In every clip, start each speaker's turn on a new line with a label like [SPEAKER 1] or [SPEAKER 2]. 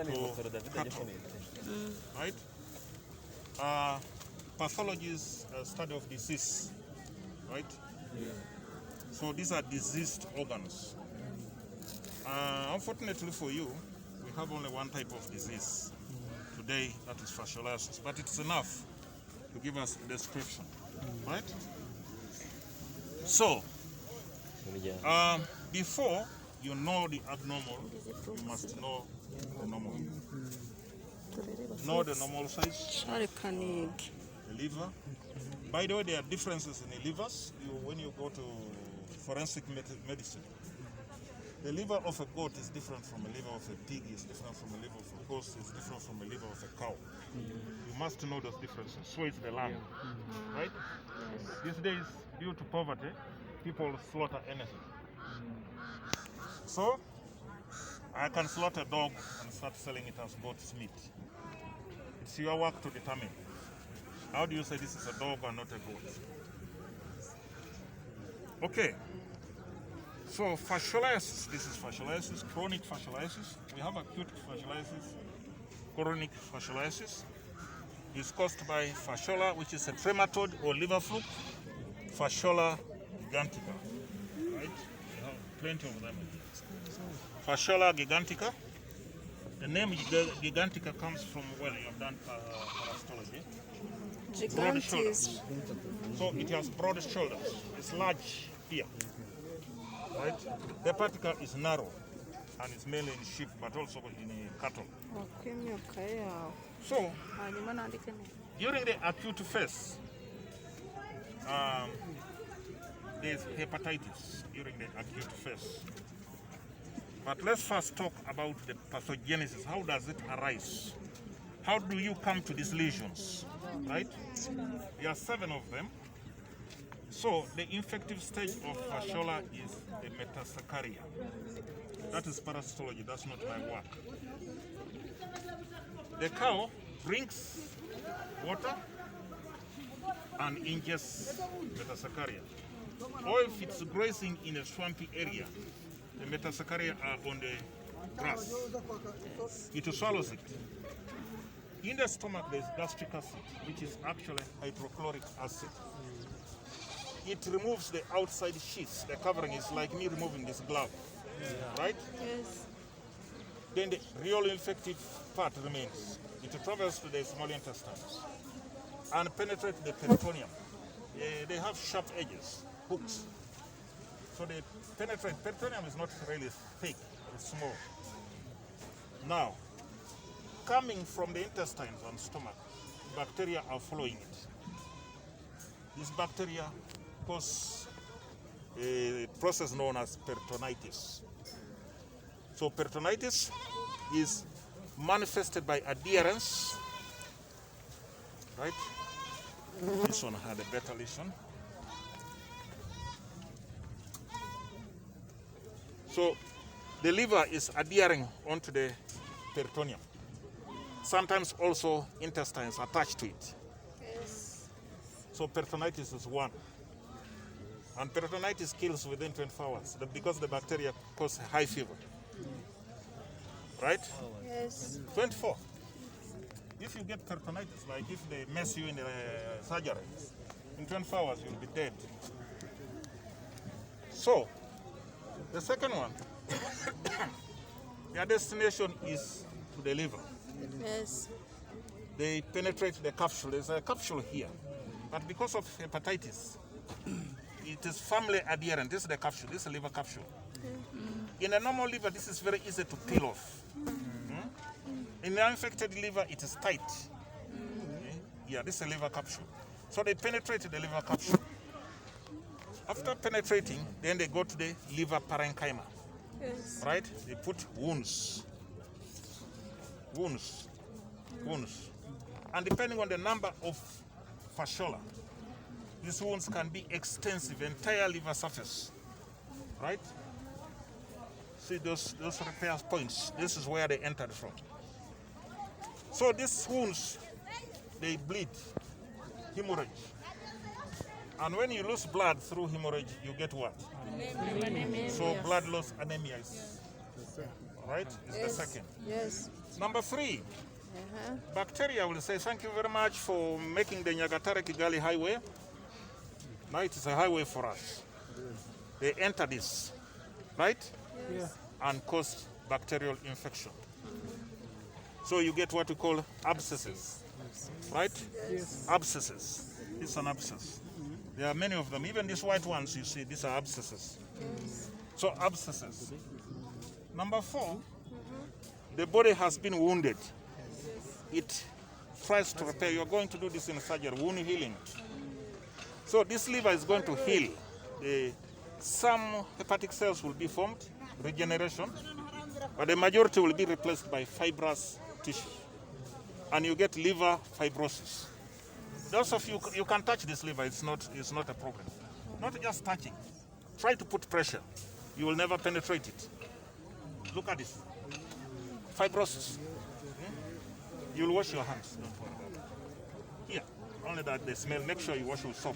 [SPEAKER 1] cattle. Right? Pathology is a study of disease, right? So these are diseased organs. Unfortunately for you, we have only one type of disease today, that is fasciolasis, but it's enough to give us a description, right? So, before you know the abnormal, you must know the normal. Know the normal size, the liver. By the way, there are differences in the livers. When you go to forensic medicine, the liver of a goat is different from the liver of a pig, is different from the liver of a horse, is different from the liver of a cow. You must know those differences. So is the lamb, right? These days, due to poverty, people slaughter anything. So, I can slaughter a dog and start selling it as goat's meat. It's your work to determine. How do you say this is a dog and not a goat? Okay. So fasciolasis, this is fasciolasis, chronic fasciolasis. We have acute fasciolasis, chronic fasciolasis. It's caused by fasciola, which is a trematode or liver fluke, Fasciola gigantica, right? We have plenty of them. Fasciola gigantica. The name gigantica comes from, well, you have done parasitology. Broad shoulders. So it has broad shoulders. It's large here. Right? Hepatica is narrow and it's mainly in sheep but also in cattle. So, during the acute phase, there's hepatitis during the acute phase. But let's first talk about the pathogenesis. How does it arise? How do you come to these lesions? Right? There are 7 of them. So the infective stage of fasciola is the metasacchardia. That is parasitology, that's not my work. The cow drinks water and ingests metasaccharia. Or if it's grazing in a swampy area, the metasaccharia are on the grass. It swallows it. In the stomach there's gastric acid, which is actually hydrochloric acid. It removes the outside sheath. The covering is like me removing this glove, right?
[SPEAKER 2] Yes.
[SPEAKER 1] Then the real infective part remains. It travels to the small intestines and penetrates the peritoneum. They have sharp edges, hooks. So they penetrate. Peritoneum is not really thick, it's small. Now, coming from the intestines and stomach, bacteria are following it. These bacteria cause a process known as peritonitis. So peritonitis is manifested by adherence, right? This one had a better lesion. So the liver is adhering onto the peritoneum. Sometimes also intestines attached to it.
[SPEAKER 2] Yes.
[SPEAKER 1] So peritonitis is one. And peritonitis kills within 24 hours because the bacteria cause high fever. Right?
[SPEAKER 2] Yes.
[SPEAKER 1] 24. If you get peritonitis, like if they mess you in the surgery, in 24 hours you'll be dead. So, the second one, their destination is to the liver.
[SPEAKER 2] Yes.
[SPEAKER 1] They penetrate the capsule. There's a capsule here. But because of hepatitis, it is firmly adherent. This is the capsule. This is the liver capsule. In a normal liver, this is very easy to peel off. In an infected liver, it is tight. Yeah, this is a liver capsule. So they penetrate the liver capsule. After penetrating, then they go to the liver parenchyma.
[SPEAKER 2] Yes.
[SPEAKER 1] Right? They put wounds. And depending on the number of fasciola, these wounds can be extensive, entire liver surface. Right? See those repair points. This is where they entered from. So these wounds, they bleed, hemorrhage. And when you lose blood through hemorrhage, you get what?
[SPEAKER 2] Anemia.
[SPEAKER 1] So blood loss, anemia is, right? Is
[SPEAKER 2] Yes.
[SPEAKER 1] the second.
[SPEAKER 2] Yes.
[SPEAKER 1] Number 3,
[SPEAKER 2] Uh-huh.
[SPEAKER 1] bacteria will say, thank you very much for making the Nyagatare-Kigali highway. Now it is a highway for us. They enter this, right?
[SPEAKER 2] Yes.
[SPEAKER 1] And cause bacterial infection. So you get what we call abscesses, right?
[SPEAKER 2] Yes.
[SPEAKER 1] Abscesses. It's an abscess. There are many of them. Even these white ones you see, these are abscesses.
[SPEAKER 2] Yes.
[SPEAKER 1] So abscesses. Number 4, the body has been wounded. It tries to repair. You're going to do this in surgery, wound healing. So this liver is going to heal. Some hepatic cells will be formed, regeneration, but the majority will be replaced by fibrous tissue. And you get liver fibrosis. Those of you can touch this liver, it's not a problem. Not just touching. Try to put pressure. You will never penetrate it. Look at this. Fibrosis. You'll wash your hands. Don't worry about it. Here, only that they smell. Make sure you wash with soap.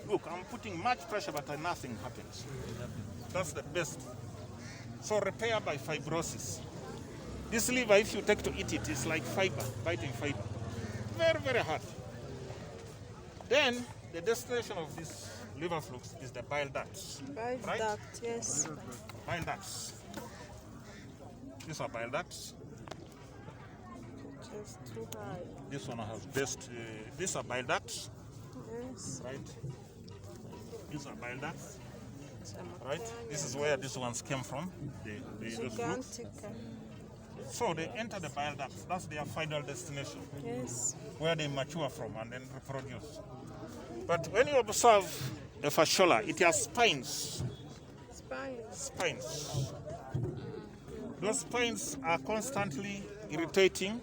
[SPEAKER 1] Look, I'm putting much pressure, but nothing happens. That's the best. So repair by fibrosis. This liver, if you take to eat it, it's like fiber, biting fiber. Very, very hard. Then the destination of this liver flux is the bile ducts.
[SPEAKER 2] Bile
[SPEAKER 1] Right?
[SPEAKER 2] duct, yes.
[SPEAKER 1] Bile ducts. These are bile ducts.
[SPEAKER 2] Just too high.
[SPEAKER 1] This one has best. These are bile ducts,
[SPEAKER 2] Yes.
[SPEAKER 1] right? These are bile ducts, right? This is where these ones came from. Those flukes.
[SPEAKER 2] Gigantica.
[SPEAKER 1] So they enter the bile ducts. That's their final destination,
[SPEAKER 2] Yes.
[SPEAKER 1] where they mature from and then reproduce. But when you observe a fasciola, it has spines.
[SPEAKER 2] Spines.
[SPEAKER 1] Spines. Those spines are constantly irritating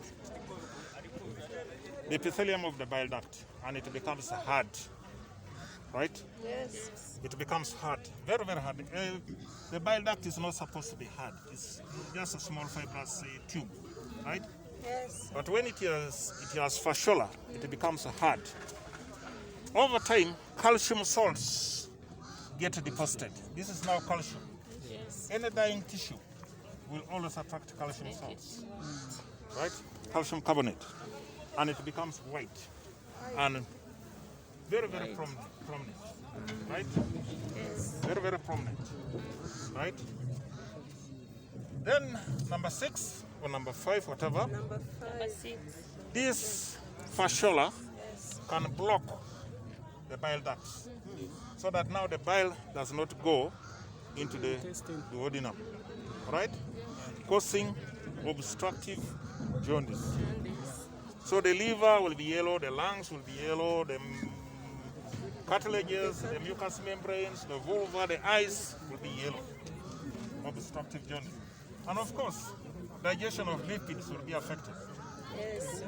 [SPEAKER 1] the epithelium of the bile duct, and it becomes hard, right?
[SPEAKER 2] Yes.
[SPEAKER 1] It becomes hard, very, very hard. The bile duct is not supposed to be hard. It's just a small fibrous tube, right?
[SPEAKER 2] Yes.
[SPEAKER 1] But when it has fasciola, it becomes hard. Over time, calcium salts get deposited. This is now calcium.
[SPEAKER 2] Yes.
[SPEAKER 1] Any dying tissue will always attract calcium salts, right? Calcium carbonate. And it becomes white and very, very prominent, right?
[SPEAKER 2] Yes.
[SPEAKER 1] Very, very prominent, right? Then number 6 or number 5, whatever,
[SPEAKER 2] Number 5.
[SPEAKER 1] this fasciola
[SPEAKER 2] Yes.
[SPEAKER 1] can block the bile ducts so that now the bile does not go into the duodenum, right? Causing obstructive jaundice. So the liver will be yellow, the lungs will be yellow, the cartilages, the mucous membranes, the vulva, the eyes will be yellow. Obstructive jaundice. And of course, digestion of lipids will be affected.
[SPEAKER 2] Yes.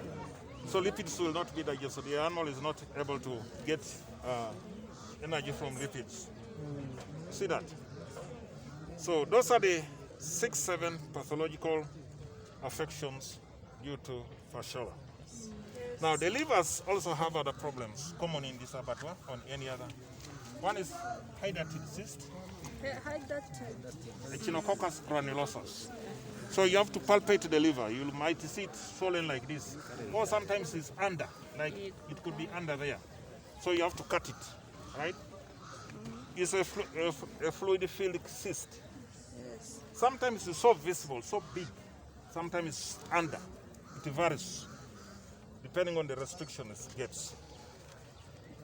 [SPEAKER 1] So lipids will not be digested. The animal is not able to get energy from lipids. See that? So those are the 6-7 pathological affections due to fasciola. Now the livers also have other problems common in this abattoir on any other. One is hydatid cyst,
[SPEAKER 2] Hide that.
[SPEAKER 1] Echinococcus granulosus. So you have to palpate the liver. You might see it swollen like this, or sometimes it's under, like it could be under there. So you have to cut it, right? It's a fluid-filled cyst.
[SPEAKER 2] Yes.
[SPEAKER 1] Sometimes it's so visible, so big. Sometimes it's under. It varies, depending on the restriction it gets.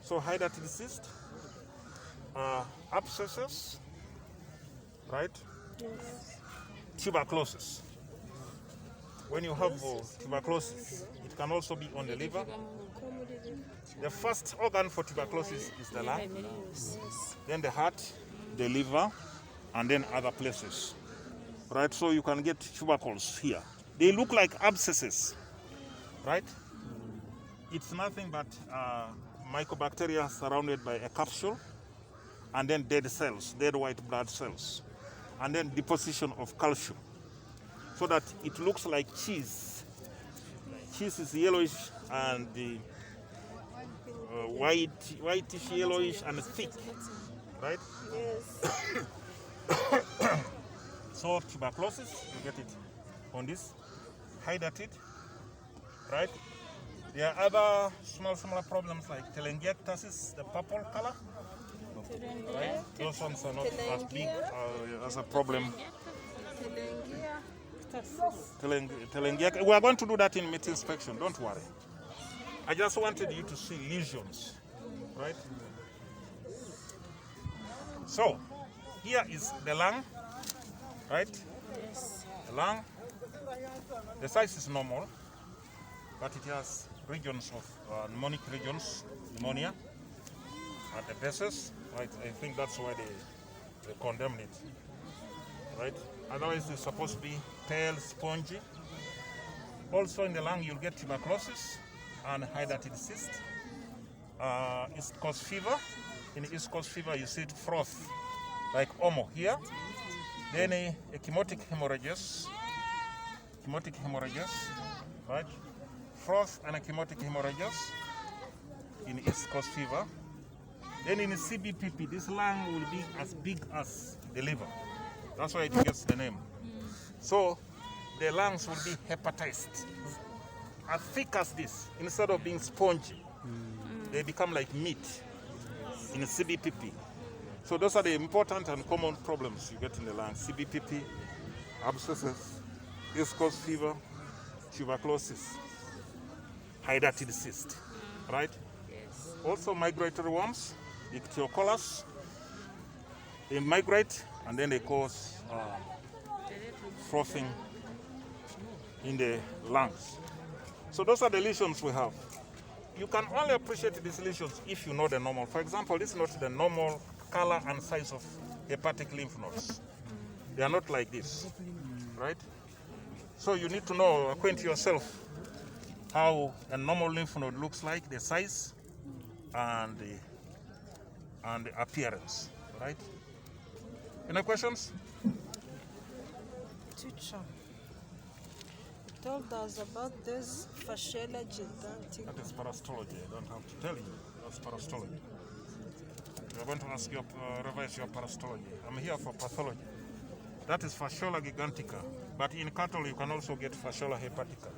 [SPEAKER 1] So hydatid cyst, abscesses, right?
[SPEAKER 2] Yes.
[SPEAKER 1] Tuberculosis. When you have tuberculosis, it can also be on the liver. The first organ for tuberculosis is the lung,
[SPEAKER 2] Yes.
[SPEAKER 1] then the heart, the liver, and then other places. Right? So you can get tubercles here. They look like abscesses, right? It's nothing but mycobacteria surrounded by a capsule, and then dead cells, dead white blood cells, and then deposition of calcium, so that it looks like cheese. Cheese is yellowish and the whitish yellowish and thick, right?
[SPEAKER 2] Yes.
[SPEAKER 1] So tuberculosis, you get it on this. hydatid, right? There are other smaller problems like telangiectasis, the purple color, right? Those ones are not as big as a problem. We are going to do that in meat inspection, don't worry. I just wanted you to see lesions, right? So, here is the lung, right?
[SPEAKER 2] Yes.
[SPEAKER 1] The lung, the size is normal, but it has regions of pneumonic regions, pneumonia, at the bases, right? I think that's why they condemned it, right? Otherwise, it's supposed to be pale, spongy. Also in the lung, you'll get tuberculosis and hydatid cyst. East Coast fever. In East Coast fever, you see it froth, like omo here. Then a chemotic hemorrhages, right? Froth and a chemotic hemorrhages in East Coast fever. Then in CBPP, this lung will be as big as the liver. That's why it gets the name. So the lungs will be hepatized, as thick as this. Instead of being spongy, they become like meat in CBPP. So those are the important and common problems you get in the lungs: CBPP, abscesses, East Coast fever, tuberculosis, hydatid cyst, right?
[SPEAKER 2] Yes.
[SPEAKER 1] Also migratory worms, Ichthyococcus. They migrate and then they cause frothing in the lungs. So those are the lesions we have. You can only appreciate these lesions if you know the normal. For example, this is not the normal color and size of hepatic lymph nodes. They are not like this, right? So you need to know, acquaint yourself how a normal lymph node looks like, the size and the appearance, right? Any questions?
[SPEAKER 3] Teacher, you told us about this fasciolasis.
[SPEAKER 1] That is parasitology. I don't have to tell you. That's parasitology. We're going to ask you, revise your parasitology. I'm here for pathology. That is Fasciola gigantica. But in cattle, you can also get Fasciola hepatica.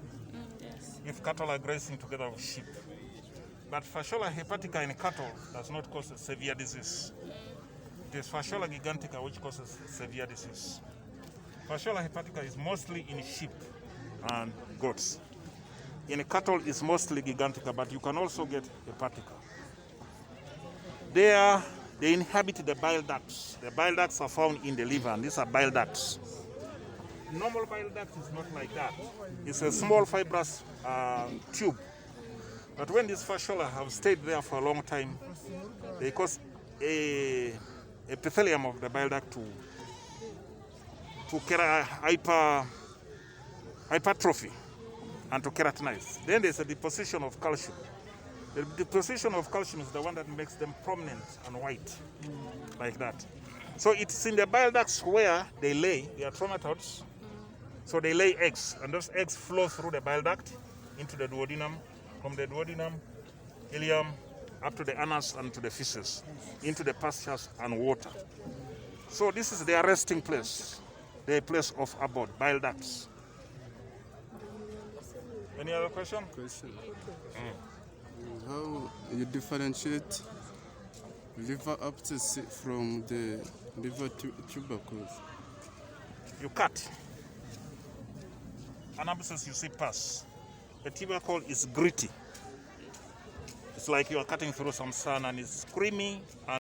[SPEAKER 2] Yes.
[SPEAKER 1] If cattle are grazing together with sheep. But Fasciola hepatica in cattle does not cause a severe disease. It is Fasciola gigantica which causes severe disease. Fasciola hepatica is mostly in sheep and goats. In cattle, it's mostly gigantica, but you can also get hepatica. They inhabit the bile ducts. The bile ducts are found in the liver, and these are bile ducts. Normal bile duct is not like that. It's a small fibrous tube. But when these fasciola have stayed there for a long time, they cause a epithelium of the bile duct to hypertrophy and to keratinize. Then there's a deposition of calcium. The deposition of calcium is the one that makes them prominent and white, like that. So it's in the bile ducts where they lay, they are tromatodes. So they lay eggs, and those eggs flow through the bile duct into the duodenum, from the duodenum, ileum, up to the anus and to the feces, into the pastures and water. So this is their resting place, their place of abode, bile ducts. Any other question?
[SPEAKER 4] How you differentiate liver abscess from the liver tuberculosis?
[SPEAKER 1] You cut. An abscess you see pass. The tubercle is gritty. It's like you are cutting through some sand and it's creamy and